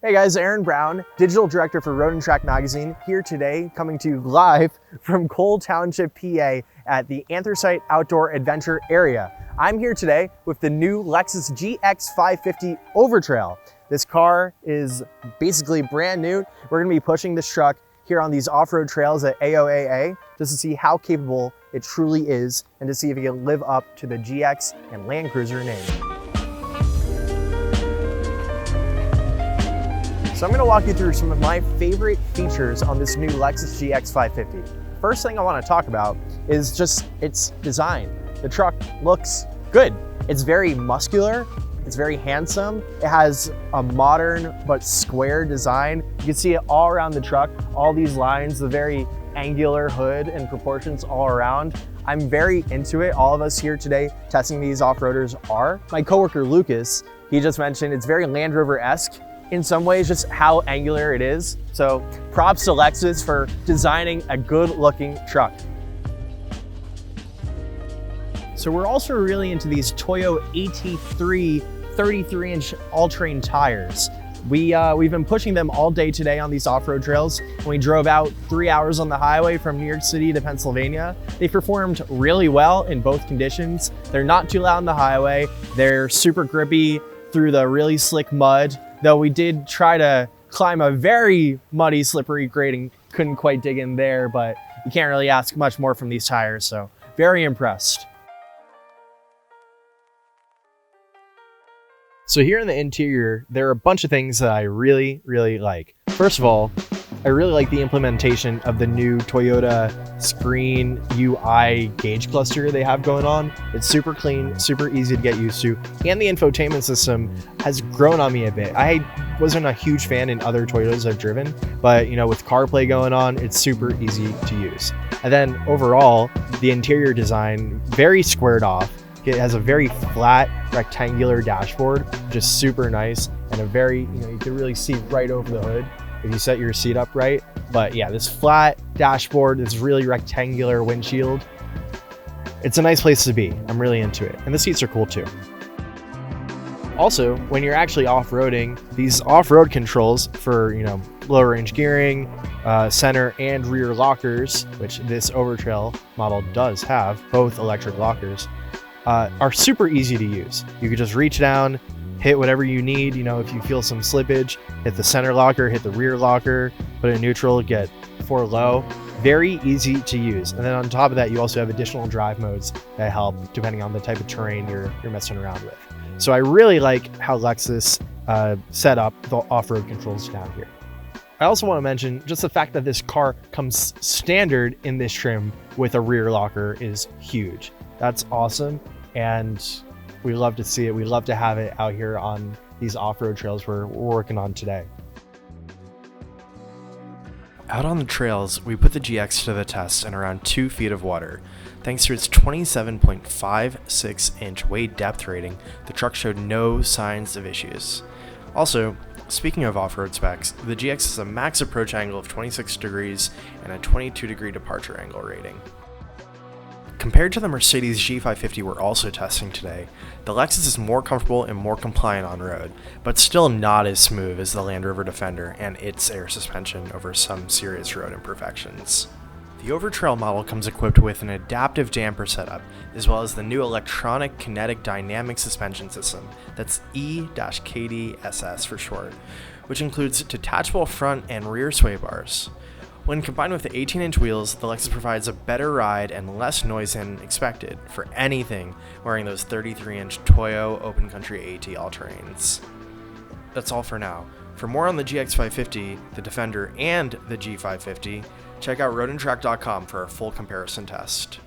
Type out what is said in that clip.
Hey guys, Aaron Brown, Digital Director for Road & Track Magazine, here today coming to you live from Cole Township, PA at the Anthracite Outdoor Adventure Area. I'm here today with the new Lexus GX550 Overtrail. This car is basically brand new. We're gonna be pushing this truck here on these off-road trails at AOAA just to see how capable it truly is and to see if it can live up to the GX and Land Cruiser name. So I'm gonna walk you through some of my favorite features on this new Lexus GX550. First thing I wanna talk about is just its design. The truck looks good. It's very muscular, it's very handsome. It has a modern but square design. You can see it all around the truck, all these lines, the very angular hood and proportions all around. I'm very into it. All of us here today testing these off-roaders are. My coworker Lucas, he just mentioned it's very Land Rover-esque in some ways, just how angular it is. So props to Lexus for designing a good looking truck. So we're also really into these Toyo AT3 33-inch all-terrain tires. We've been pushing them all day today on these off-road trails. We drove out 3 hours on the highway from New York City to Pennsylvania. They performed really well in both conditions. They're not too loud on the highway. They're super grippy through the really slick mud. Though we did try to climb a very muddy, slippery grade and couldn't quite dig in there, but you can't really ask much more from these tires, so very impressed. So here in the interior, there are a bunch of things that I really like. First of all, I really like the implementation of the new Toyota screen UI gauge cluster they have going on. It's super clean, super easy to get used to, and the infotainment system has grown on me a bit. I wasn't a huge fan in other Toyotas I've driven, but with CarPlay going on, it's super easy to use. And then overall, the interior design, very squared off. It has a very flat rectangular dashboard, which is super nice, and a very, you can really see right over the hood if you set your seat up right. But yeah, this flat dashboard, this really rectangular windshield, it's a nice place to be. I'm really into it. And the seats are cool too. Also, when you're actually off-roading, these off-road controls for, lower range gearing, center and rear lockers, which this Overtrail model does have, both electric lockers, are super easy to use. You could just reach down, hit whatever you need. If you feel some slippage, hit the center locker, hit the rear locker, put it in neutral, get 4 low. Very easy to use. And then on top of that, you also have additional drive modes that help depending on the type of terrain you're messing around with. So I really like how Lexus set up the off-road controls down here. I also want to mention just the fact that this car comes standard in this trim with a rear locker is huge. That's awesome, and we love to see it. We love to have it out here on these off-road trails we're working on today. Out on the trails, we put the GX to the test in around 2 feet of water. Thanks to its 27.56-inch weight depth rating, the truck showed no signs of issues. Also, speaking of off-road specs, the GX has a max approach angle of 26 degrees and a 22-degree departure angle rating. Compared to the Mercedes G550 we're also testing today, the Lexus is more comfortable and more compliant on road, but still not as smooth as the Land Rover Defender and its air suspension over some serious road imperfections. The Overtrail model comes equipped with an adaptive damper setup, as well as the new electronic kinetic dynamic suspension system, that's E-KDSS for short, which includes detachable front and rear sway bars. When combined with the 18-inch wheels, the Lexus provides a better ride and less noise than expected for anything wearing those 33-inch Toyo Open Country AT all-terrains. That's all for now. For more on the GX550, the Defender, and the G550, check out roadandtrack.com for a full comparison test.